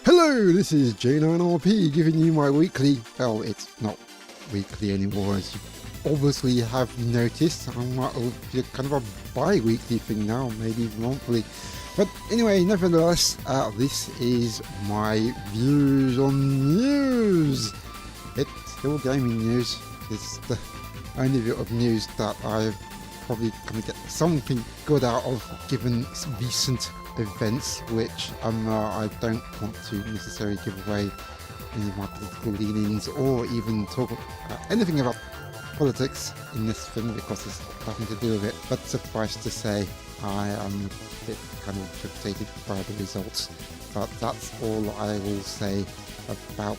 Hello, this is J9RP giving you my weekly, well, it's not weekly anymore as you obviously have noticed. I'm kind of a bi-weekly thing now, maybe even monthly. But anyway, nevertheless, this is my views on news. It's still gaming news. It's the only bit of news that I've probably going to get something good out of given recent events, which I don't want to necessarily give away any of my political leanings or even talk about anything about politics in this thing because there's nothing to do with it. But suffice to say, I am a bit kind of devastated by the results. But that's all I will say about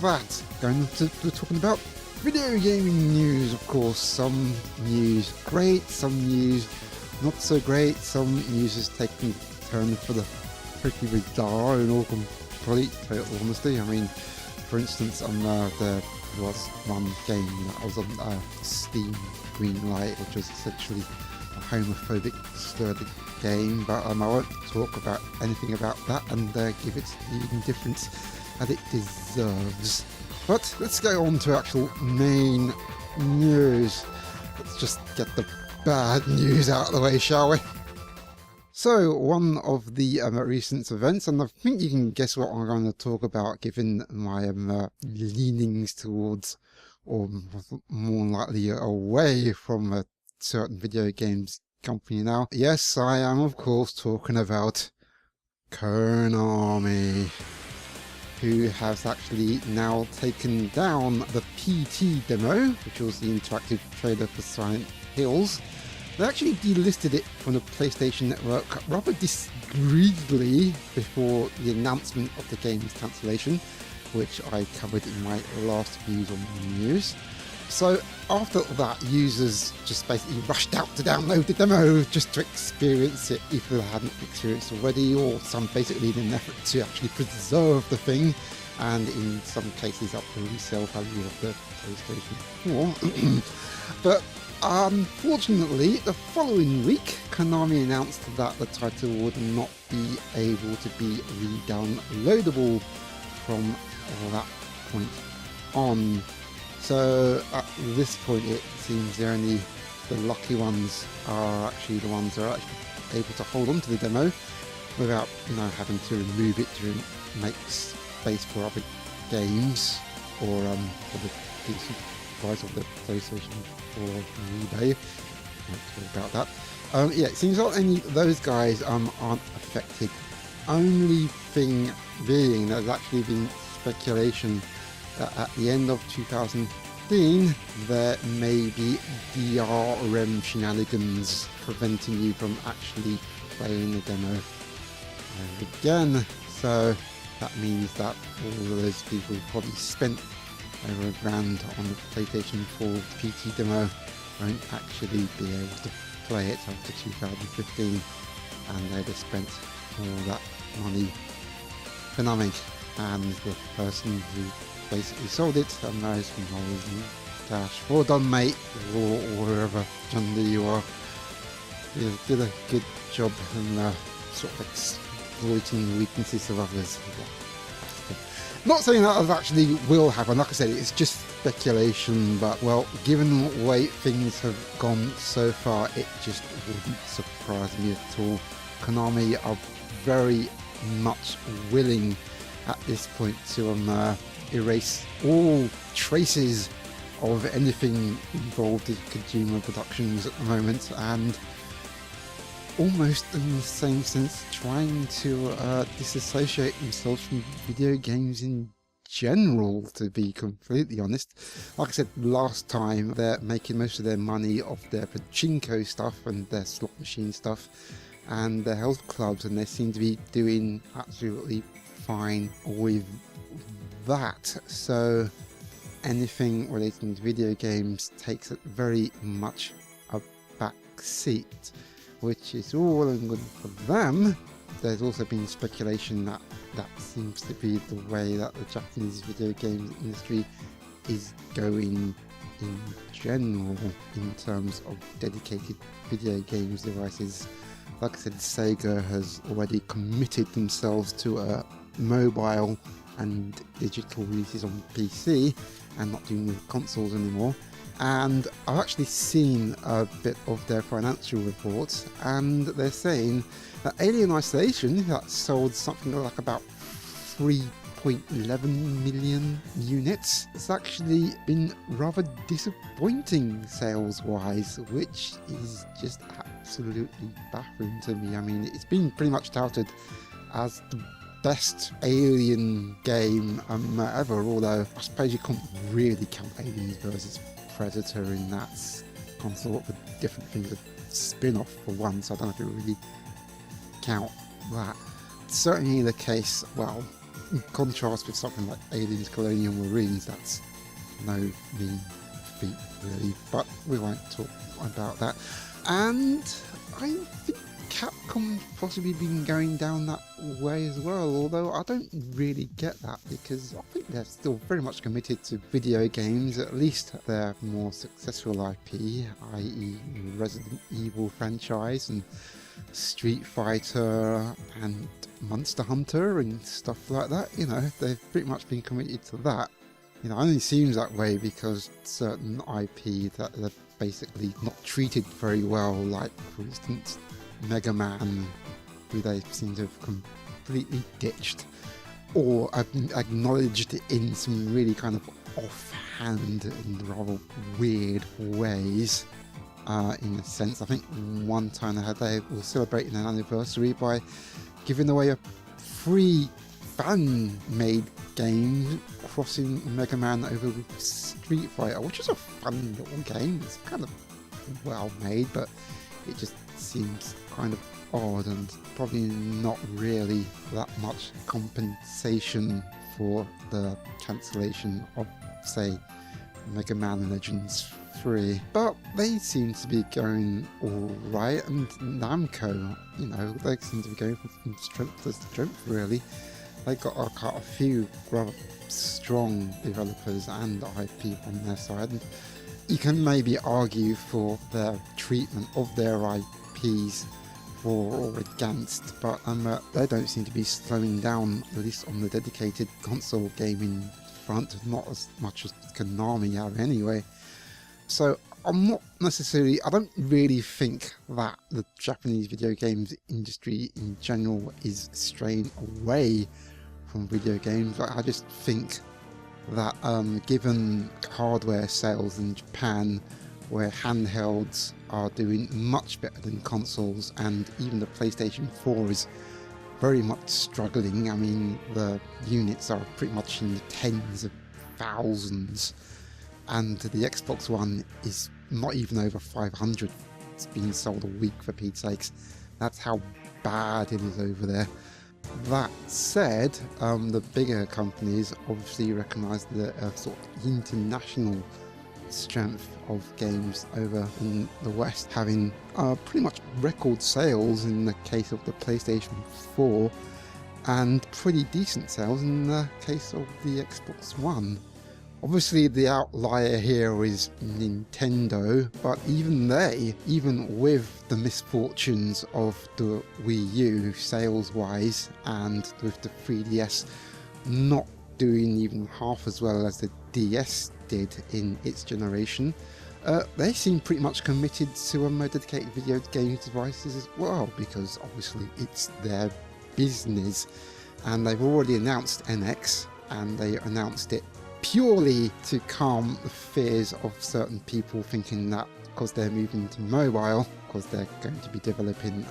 that. Going to talking about video gaming news, of course. Some news great, some news not so great, some news is taking turn for the pretty bizarre in all complete total honesty. I mean, for instance, there was one game that was on Steam Greenlight, which was essentially a homophobic slurred game, but I won't talk about anything about that and give it the indifference that it deserves. But let's go on to actual main news. Let's just get the bad news out of the way, shall we? So, one of the recent events, and I think you can guess what I'm going to talk about given my leanings towards, or more likely away from a certain video games company now. Yes, I am of course talking about Konami, who has actually now taken down the PT demo, which was the interactive trailer for Silent Hills. They actually delisted it from the PlayStation Network rather discreetly before the announcement of the game's cancellation, which I covered in my last views on the news. So after that, users just basically rushed out to download the demo just to experience it if they hadn't experienced already, or some basically in an effort to actually preserve the thing, and in some cases up the resale value of the PlayStation 4. But unfortunately, the following week, Konami announced that the title would not be able to be re-downloadable from that point on. So at this point, it seems only the lucky ones are actually the ones that are actually able to hold on to the demo without, having to remove it to make space for other games or for the decent price of the PlayStation 4 on eBay. Not sure about that. Yeah, it seems like only those guys aren't affected. Only thing being there's actually been speculation that at the end of 2015 there may be DRM shenanigans preventing you from actually playing the demo again. So that means that all of those people probably spent over $1,000 on the PlayStation 4 PT demo won't actually be able to play it after 2015, and they'd have spent all that money for nothing. And the person who basically sold it knows from holding cash. Well done, mate, or wherever gender you are. You did a good job in sort of exploiting the weaknesses of others. Not saying that actually will happen, like I said, it's just speculation, but well, given the way things have gone so far, it just wouldn't surprise me at all. Konami are very much willing at this point to erase all traces of anything involved in consumer productions at the moment, and almost in the same sense trying to disassociate themselves from video games in general, to be completely honest. Like I said last time, they're making most of their money off their pachinko stuff and their slot machine stuff and their health clubs, and they seem to be doing absolutely fine with that. So anything relating to video games takes very much a back seat, which is all well and good for them. There's also been speculation that that seems to be the way that the Japanese video games industry is going in general in terms of dedicated video games devices. Like I said, Sega has already committed themselves to a mobile and digital releases on PC and not doing with consoles anymore. And I've actually seen a bit of their financial reports, and they're saying that Alien Isolation, that sold something like about 3.11 million units, it's actually been rather disappointing sales-wise, which is just absolutely baffling to me. I mean, it's been pretty much touted as the best Alien game ever, although I suppose you can't really count Aliens versus Predator in that console of a different thing, a spin-off for one, so I don't know if it really count that. It's certainly the case, well, in contrast with something like Aliens Colonial Marines, that's no mean feat really, but we won't talk about that. And I think Capcom possibly been going down that way as well, although I don't really get that, because I think they're still very much committed to video games, at least their more successful IP, i.e. Resident Evil franchise and Street Fighter and Monster Hunter and stuff like that. You know, they've pretty much been committed to that. You know, it only seems that way because certain IP that they're basically not treated very well, like for instance Mega Man, who they seem to have completely ditched or acknowledged in some really kind of offhand and rather weird ways. In a sense, I think one time they were celebrating an anniversary by giving away a free fan-made game crossing Mega Man over with Street Fighter, which is a fun little game. It's kind of well made, but it just seems kind of odd and probably not really that much compensation for the cancellation of, say, Mega Man Legends 3. But they seem to be going alright, and Namco, you know, they seem to be going from strength to strength really. They got a few rather strong developers and IP on their side, and you can maybe argue for their treatment of their IPs for or against, but they don't seem to be slowing down, at least on the dedicated console gaming front, not as much as Konami have anyway. So I'm not necessarily, I don't really think that the Japanese video games industry in general is straying away from video games. I just think that given hardware sales in Japan, where handhelds are doing much better than consoles, and even the PlayStation 4 is very much struggling. I mean, the units are pretty much in the tens of thousands, and the Xbox One is not even over 500. It's being sold a week, for Pete's sakes. That's how bad it is over there. That said, the bigger companies obviously recognise the sort of international strength of games over in the West, having pretty much record sales in the case of the PlayStation 4 and pretty decent sales in the case of the Xbox One. Obviously the outlier here is Nintendo, but even with the misfortunes of the Wii U sales-wise, and with the 3DS not doing even half as well as the DS did in its generation, they seem pretty much committed to dedicated video game devices as well, because obviously it's their business, and they've already announced NX, and they announced it purely to calm the fears of certain people thinking that because they're moving to mobile, because they're going to be developing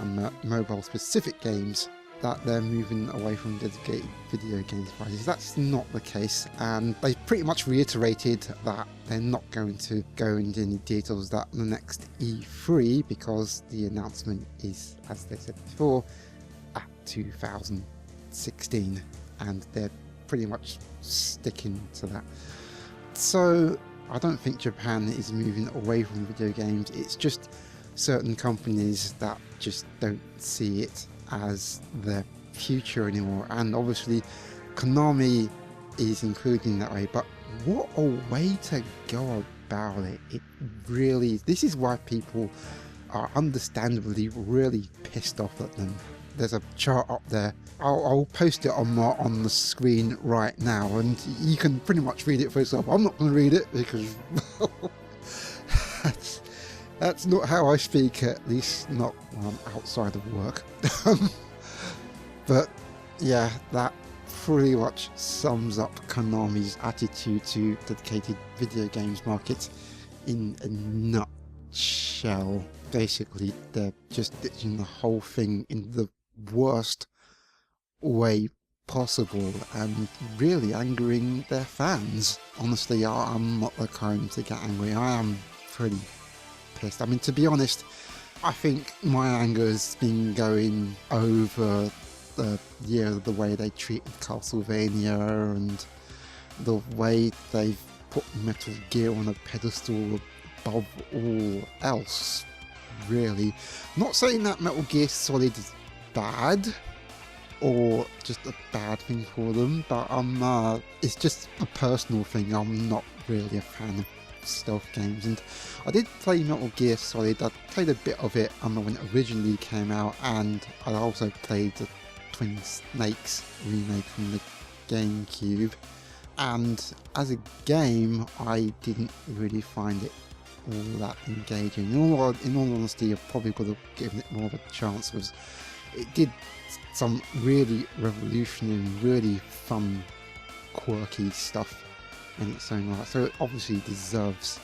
mobile specific games, that they're moving away from dedicated video game devices. That's not the case, and they pretty much reiterated that they're not going to go into any details that the next E3, because the announcement is, as they said before, at 2016, and they're pretty much sticking to that. So I don't think Japan is moving away from video games. It's just certain companies that just don't see it as their future anymore, and obviously Konami is including that way. But what a way to go about it. It really, this is why people are understandably really pissed off at them, there's a chart up there. I'll post it on the screen right now, and you can pretty much read it for yourself. I'm not going to read it because that's not how I speak, at least not when I'm outside of work. But yeah, that pretty much sums up Konami's attitude to dedicated video games market in a nutshell. Basically, they're just ditching the whole thing in the worst way possible and really angering their fans. Honestly, I'm not the kind to get angry. I am pretty pissed. I mean, to be honest, I think my anger has been going over the way they treated Castlevania and the way they've put Metal Gear on a pedestal above all else, really. Not saying that Metal Gear Solid is bad or just a bad thing for them, but it's just a personal thing. I'm not really a fan of stealth games, and I did play Metal Gear Solid. I played a bit of it when it originally came out, and I also played the Twin Snakes remake from the GameCube, and as a game I didn't really find it all that engaging. In all honesty, I probably could have given it more of a chance, because it did some really revolutionary, really fun, quirky stuff in its own right, so it obviously deserves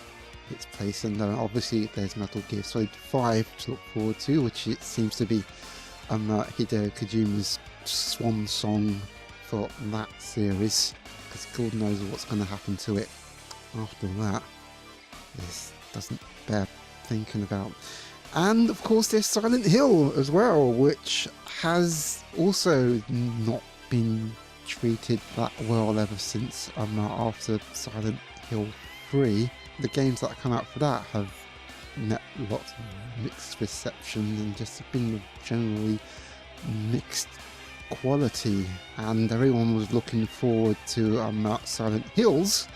its place. And obviously there's Metal Gear Solid 5 to look forward to, which it seems to be Hideo Kojima's swan song for that series, because God knows what's going to happen to it after that. This doesn't bear thinking about. And of course there's Silent Hill as well, which has also not been treated that well ever since after Silent Hill 3. The games that come out for that have met lots of mixed reception and just been generally mixed quality, and everyone was looking forward to Silent Hills,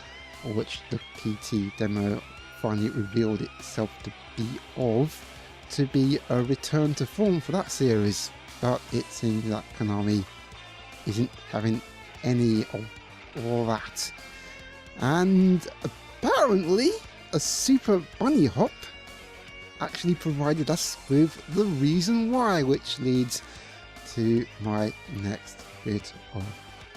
which the PT demo finally revealed itself to be a return to form for that series. But it seems that Konami isn't having any of all that, and apparently a Super Bunny Hop actually provided us with the reason why, which leads to my next bit of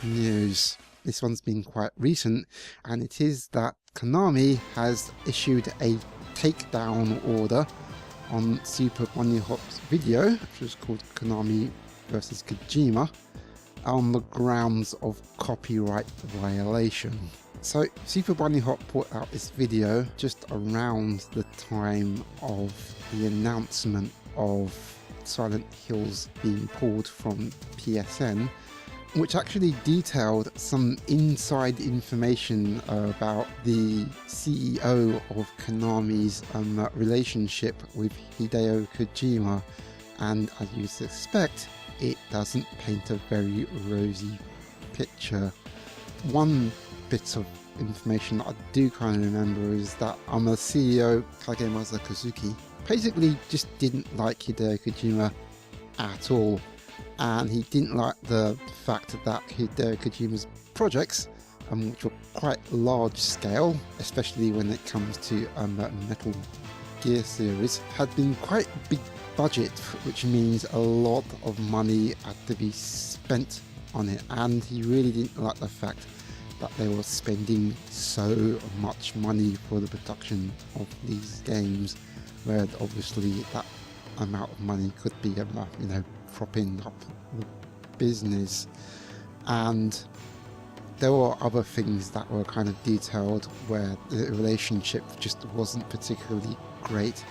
news. This one's been quite recent, and it is that Konami has issued a takedown order on Super Bunny Hop's video, which was called Konami vs Kojima, on the grounds of copyright violation. So Super Bunny Hop put out this video just around the time of the announcement of Silent Hills being pulled from PSN, which actually detailed some inside information about the CEO of Konami's relationship with Hideo Kojima, and as you'd expect, it doesn't paint a very rosy picture. One bit of information that I do kind of remember is that the CEO, Kagemasa Kazuki, basically just didn't like Hideo Kojima at all, and he didn't like the fact that Hideo Kojima's projects, which were quite large scale, especially when it comes to Metal Gear series, had been quite big budget, which means a lot of money had to be spent on it, and he really didn't like the fact that they were spending so much money for the production of these games, where obviously that amount of money could be propping up the business. And there were other things that were kind of detailed where the relationship just wasn't particularly great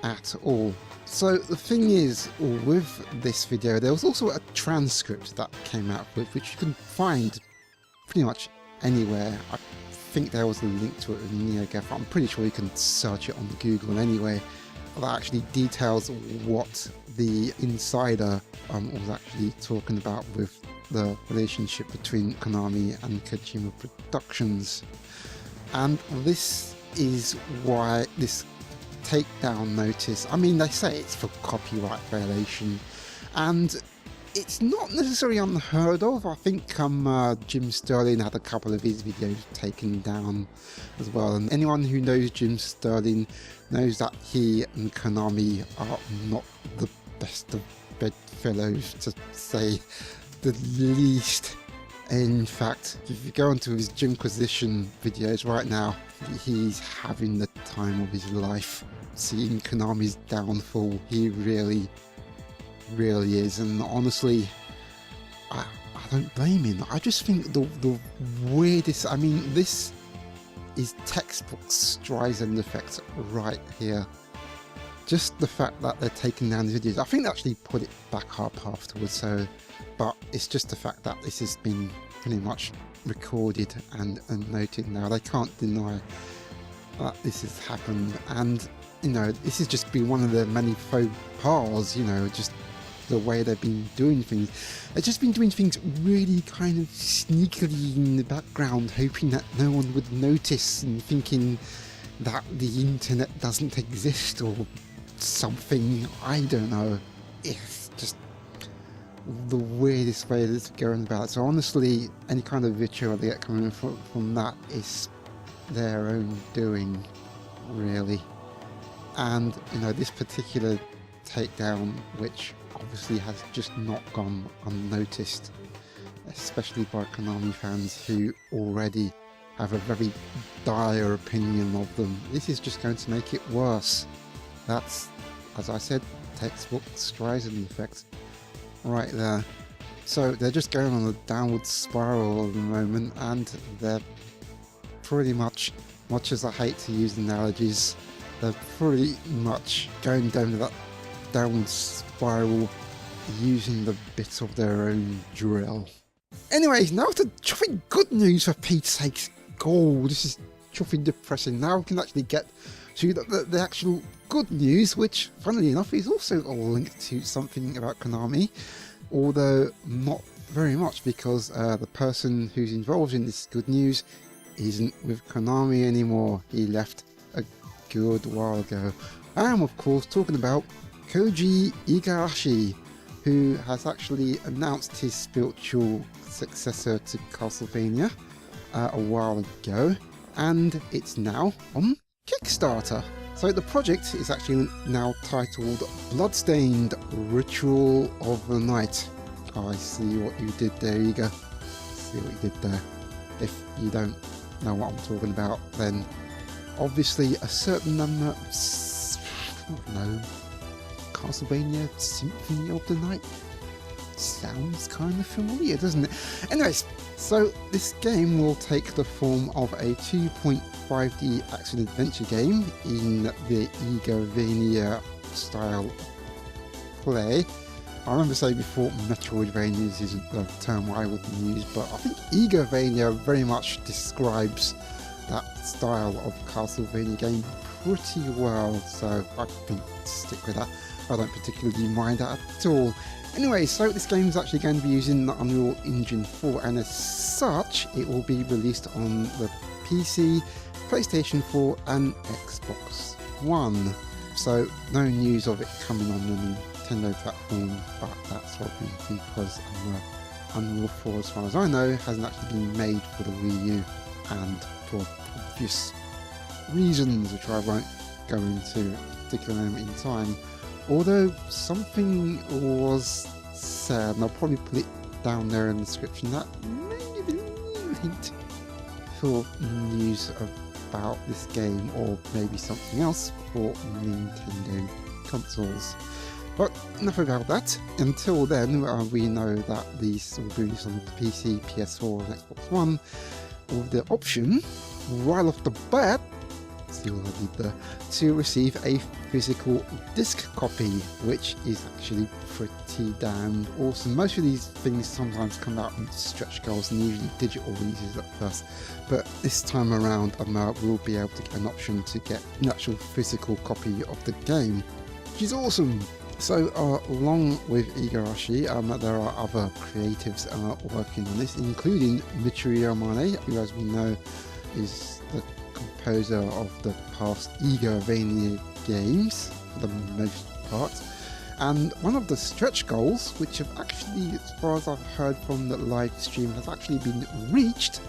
at all. So the thing is, with this video, there was also a transcript that came out with, which you can find pretty much anywhere. I think there was a link to it in NeoGAF. I'm pretty sure you can search it on Google anyway. That actually details what the insider was actually talking about with the relationship between Konami and Kojima Productions. And this is why this takedown notice, I mean, they say it's for copyright violation, and it's not necessarily unheard of. I think Jim Sterling had a couple of his videos taken down as well. And anyone who knows Jim Sterling knows that he and Konami are not the best of bedfellows, to say the least. In fact, if you go onto his Jimquisition videos right now, he's having the time of his life. Seeing Konami's downfall, he really is. And honestly, I don't blame him. I just think the weirdest, I mean, this is textbook Streisand effect right here. Just the fact that they're taking down the videos, I think they actually put it back up afterwards, so, but it's just the fact that this has been pretty much recorded and noted now. They can't deny that this has happened, and you know, this has just been one of the many faux pas, you know, just the way they've been doing things. They've just been doing things really kind of sneakily in the background, hoping that no one would notice and thinking that the internet doesn't exist or something. I don't know. It's just the weirdest way that's going about. So honestly, any kind of vitriol they get coming from that is their own doing, really. And you know, this particular takedown, which obviously has just not gone unnoticed, especially by Konami fans who already have a very dire opinion of them. This is just going to make it worse. That's, as I said, textbook Streisand effect right there. So they're just going on a downward spiral at the moment, and they're pretty much as I hate to use analogies, they're pretty much going down that downward spiral using the bit of their own drill. Anyways, now to chuffing good news, for Pete's sakes. Oh, this is chuffing depressing. Now we can actually get to the actual good news, which, funnily enough, is also linked to something about Konami, although not very much, because the person who's involved in this good news isn't with Konami anymore. He left a good while ago. I am, of course, talking about Koji Igarashi, who has actually announced his spiritual successor to Castlevania a while ago, and it's now on Kickstarter. So the project is actually now titled Bloodstained Ritual of the Night. Oh, I see what you did there, Iga. See what you did there. If you don't know what I'm talking about, then obviously a certain number, I don't know, Castlevania Symphony of the Night sounds kind of familiar, doesn't it? Anyways, so this game will take the form of a 2.5D action-adventure game in the Igavania style play. I remember saying before, Metroidvanias isn't the term I would use, but I think Igavania very much describes that style of Castlevania game pretty well, so I think stick with that. I don't particularly mind that at all. Anyway, so this game is actually going to be using the Unreal Engine 4, and as such, it will be released on the PC, PlayStation 4 and Xbox One. So no news of it coming on the Nintendo platform, but that's obviously because Unreal 4, as far as I know, hasn't actually been made for the Wii U, and for obvious reasons, which I won't go into at a particular moment in time. Although something was said, and I'll probably put it down there in the description, that maybe a hint for news about this game, or maybe something else for Nintendo consoles. But enough about that. Until then, we know that these will be released on the PC, PS4 and Xbox One, with the option, right off the bat, see what I did there, to receive a physical disc copy, which is actually pretty damn awesome. Most of these things sometimes come out in stretch goals and usually digital releases at first, but this time around we'll be able to get an option to get an actual physical copy of the game, which is awesome. So along with Igarashi, there are other creatives working on this, including Michiru Yamane, who, as we know, is the composer of the past Igavania games for the most part, And one of the stretch goals, which have actually, as far as I've heard from the live stream, has actually been reached.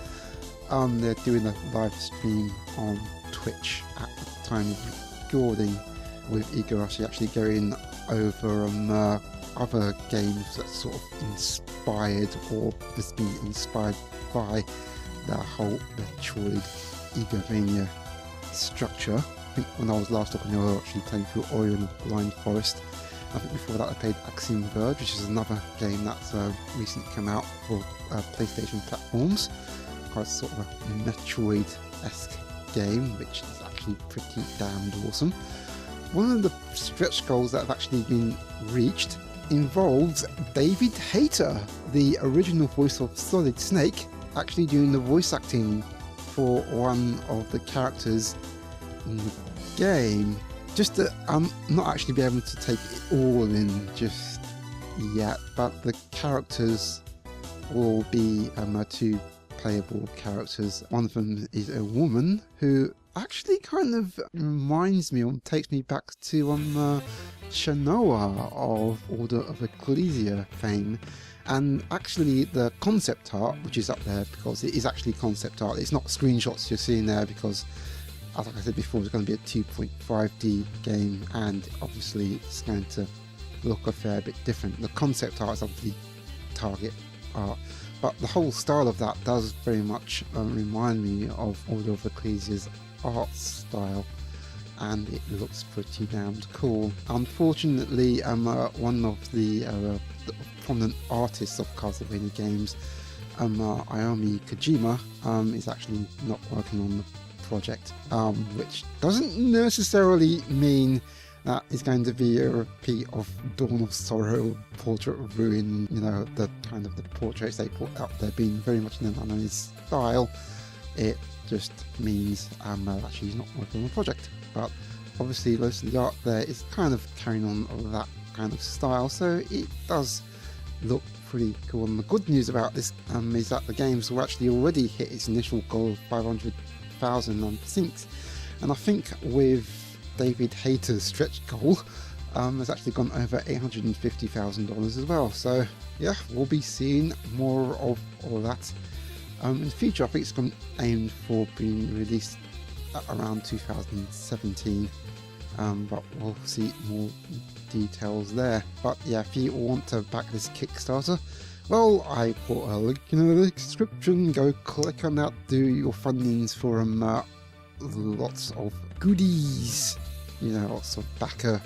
They're doing a live stream on Twitch at the time of recording, with Igarashi actually going over other games that sort of inspired or has been inspired by the whole Metroid Igavania structure. I think when I was last looking, I was actually playing through Ori and the Blind Forest. I think before that I played Axiom Verge, which is another game that's recently come out for PlayStation platforms. Quite sort of a Metroid-esque game, which is actually pretty damned awesome. One of the stretch goals that have actually been reached involves David Hayter, the original voice of Solid Snake, actually doing the voice acting for one of the characters in the game. Just to not actually be able to take it all in just yet, but the characters will be two playable characters. One of them is a woman who actually kind of reminds me or takes me back to Shanoa of Order of Ecclesia fame. And actually the concept art, which is up there because it is actually concept art, it's not screenshots you're seeing there, because as like I said before, it's going to be a 2.5D game, and obviously it's going to look a fair bit different. The concept art is obviously target art, but the whole style of that does very much remind me of Order of Ecclesia's art style, and it looks pretty damned cool. Unfortunately, one of the prominent artists of Castlevania games, Ayami Kojima, is actually not working on the project, which doesn't necessarily mean that it's going to be a repeat of Dawn of Sorrow, Portrait of Ruin, you know, the kind of the portraits they put up there being very much in Nana's style. It just means that she's not working on the project, but obviously most of the art there is kind of carrying on that kind of style, so it does look pretty cool. And the good news about this is that the games will actually already hit its initial goal of 500,000 syncs, and I think with David Hayter's stretch goal has actually gone over $850,000 as well. So yeah, we'll be seeing more of all that in the future. I think it's going aimed for being released at around 2017, but we'll see more details there. But yeah, if you want to back this Kickstarter, well, I put a link in the description. Go click on that, do your fundings for lots of goodies, you know, lots of backer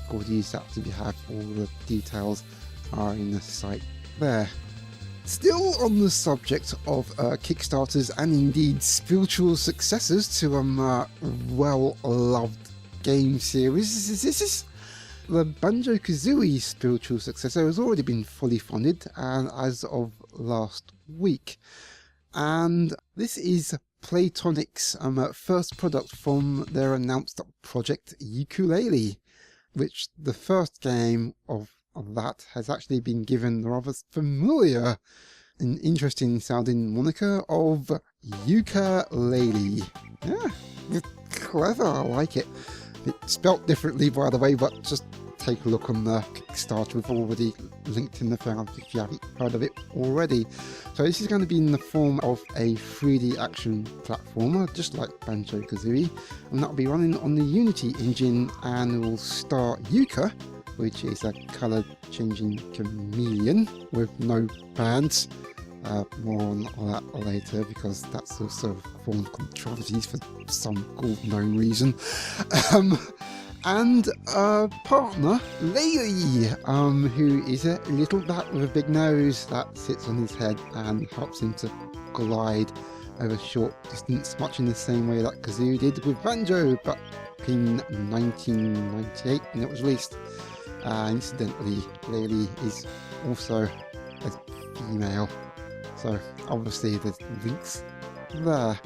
goodies that we have. All the details are in the site there. Still on the subject of Kickstarters and indeed spiritual successors to well-loved game series, this is the Banjo-Kazooie spiritual successor has already been fully funded, and as of last week, and this is Playtonic's first product from their announced project Yooka-Laylee, which the first game of that has actually been given the rather familiar and interesting sounding moniker of Yooka-Laylee. Yeah, clever, I like it. It's spelt differently, by the way, but just take a look on the Kickstarter. We've already linked in the thing if you haven't heard of it already. So this is going to be in the form of a 3D action platformer, just like Banjo-Kazooie, and that'll be running on the Unity engine, and will star Yooka, which is a colour changing chameleon with no pants. More on that later, because that's also formed controversies for some unknown reason. And partner Laylee, who is a little bat with a big nose that sits on his head and helps him to glide over short distance, much in the same way that Kazoo did with Banjo back in 1998 when it was released. Incidentally, Laylee is also a female, so obviously there's links there.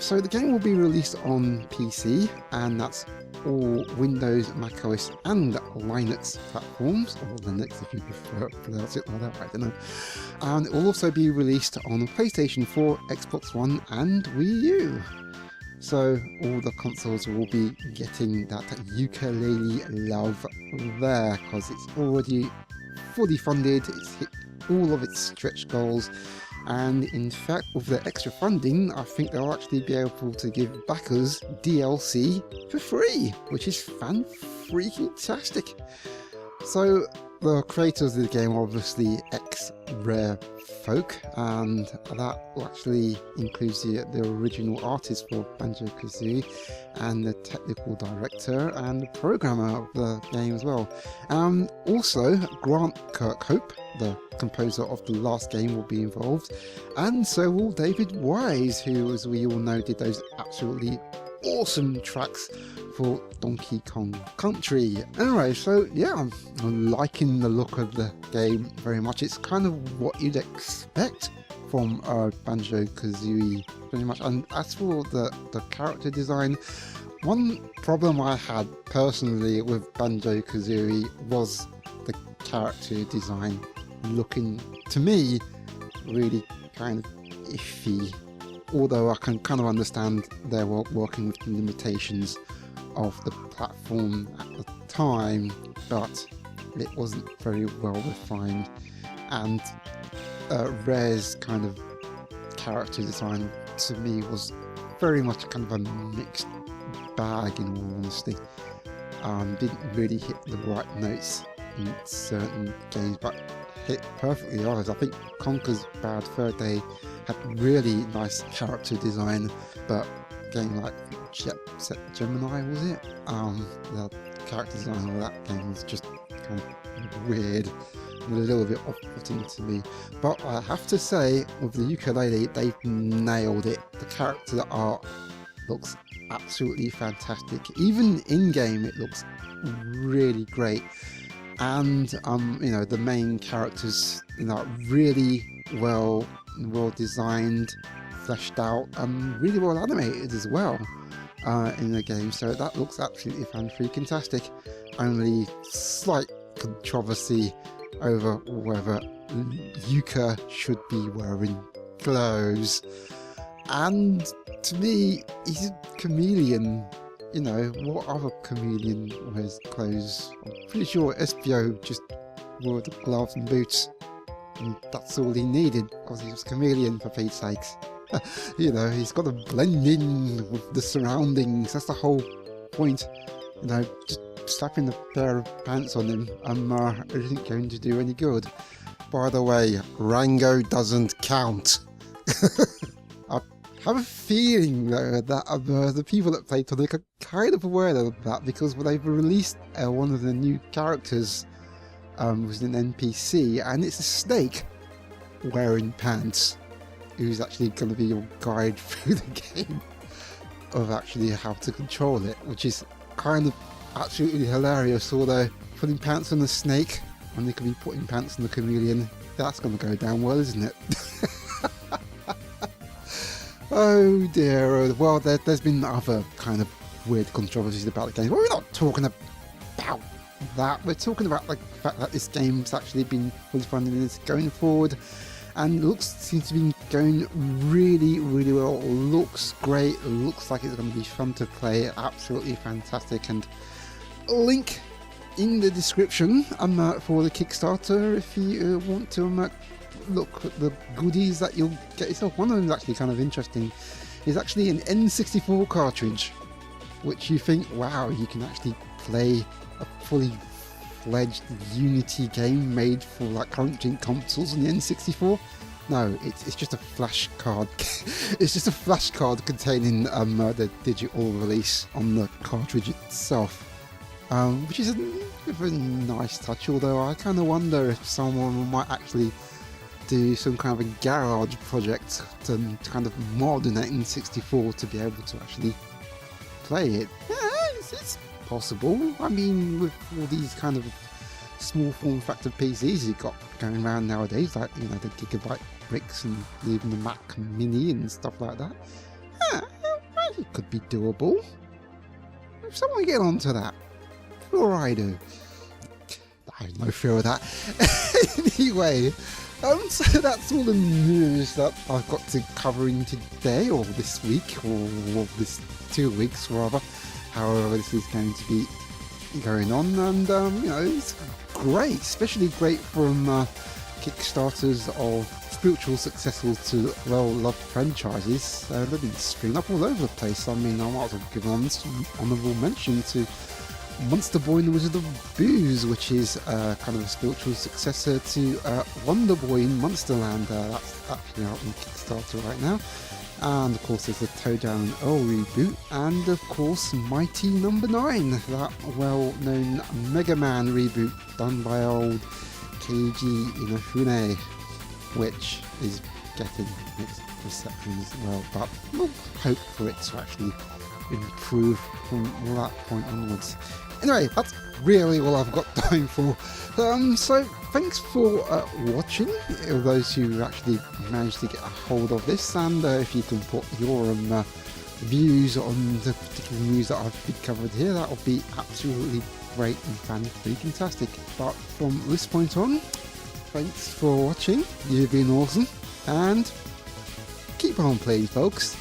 So the game will be released on PC, and that's all Windows, macOS and Linux platforms, or Linux if you prefer to pronounce it like that, I don't know. And it will also be released on PlayStation 4, Xbox One and Wii U. So all the consoles will be getting that Yooka-Laylee love there, because it's already fully funded, it's hit all of its stretch goals, and in fact with the extra funding I think they'll actually be able to give backers DLC for free, which is fan-freaking-tastic. So the creators of the game are obviously ex-Rare folk, and that actually includes the original artist for Banjo-Kazooie and the technical director and the programmer of the game as well. Also Grant Kirkhope, the composer of the last game, will be involved, and so will David Wise, who, as we all know, did those absolutely awesome tracks for Donkey Kong Country. Anyway, so yeah, I'm liking the look of the game very much. It's kind of what you'd expect from Banjo-Kazooie, pretty much. And as for the character design, one problem I had personally with Banjo-Kazooie was the character design looking, to me, really kind of iffy. Although I can kind of understand they were working with the limitations of the platform at the time, but it wasn't very well refined, and Rare's kind of character design to me was very much kind of a mixed bag, in all honesty. Didn't really hit the right notes in certain games, but hit perfectly others. I think Conker's Bad Fur Day had really nice character design, but a game like Jet Set Gemini, was it? The character design of that game was just kind of weird and a little bit off-putting to me. But I have to say, with the Yooka-Laylee, they've nailed it. The character art looks absolutely fantastic. Even in-game, it looks really great. And you know, the main characters, you know, really well designed, fleshed out, and really well animated as well in the game. So that looks absolutely fan-freaking-tastic. Only slight controversy over whether Yooka should be wearing clothes. And to me, he's a chameleon. You know, what other chameleon wears clothes? I'm pretty sure SBO just wore the gloves and boots, and that's all he needed, because he was a chameleon, for Pete's sakes. You know, he's got to blend in with the surroundings, that's the whole point. You know, just slapping a pair of pants on him isn't going to do any good. By the way, Rango doesn't count. I have a feeling though that the people that play Tonic are kind of aware of that, because when they've released one of the new characters was an NPC, and it's a snake wearing pants, who's actually going to be your guide through the game of actually how to control it, which is kind of absolutely hilarious. Although putting pants on a snake when they could be putting pants on the chameleon, that's going to go down well, isn't it? Oh dear. Well, there's been other kind of weird controversies about the game. Well, we're not talking about that. We're talking about the fact that this game's actually been fully funded and it's going forward, and seems to be going really, really well. Looks great. Looks like it's going to be fun to play. Absolutely fantastic. And a link in the description for the Kickstarter if you want to look at the goodies that you'll get yourself. One of them is actually kind of interesting. It's actually an N64 cartridge, which you think, wow, you can actually play a fully fledged Unity game made for like current gen consoles on the N64. No, it's just a flash card. It's just a flash card containing the digital release on the cartridge itself, which is a very nice touch. Although I kind of wonder if someone might actually do some kind of a garage project to kind of mod an N64 to be able to actually play it. Yeah, it's possible. I mean, with all these kind of small form factor PCs you've got going around nowadays, like, you know, the Gigabyte bricks and even the Mac Mini and stuff like that, yeah, it could be doable. If someone get onto that, sure I do. I have no fear of that. Anyway, So that's all the news that I've got to cover in today, or this week, or this 2 weeks rather, however this is going to be going on. And you know, it's great, especially great from Kickstarters of spiritual successors to well-loved franchises. They've been springing up all over the place. I mean, I might as well give an honourable mention to Monster Boy and the Wizard of Booze, which is kind of a spiritual successor to Wonder Boy in Monsterland. That's actually out on Kickstarter right now. And of course there's the Takedown and Earl reboot, and of course Mighty Number 9, that well-known Mega Man reboot done by old Keiji Inafune, which is getting mixed reception as well, but we'll hope for it to actually improve from that point onwards. Anyway, that's really all I've got time for. So thanks for watching, those who actually managed to get a hold of this, and if you can put your views on the particular news that I've been covered here, that would be absolutely great and fantastic. But from this point on, thanks for watching, you've been awesome, and keep on playing, folks.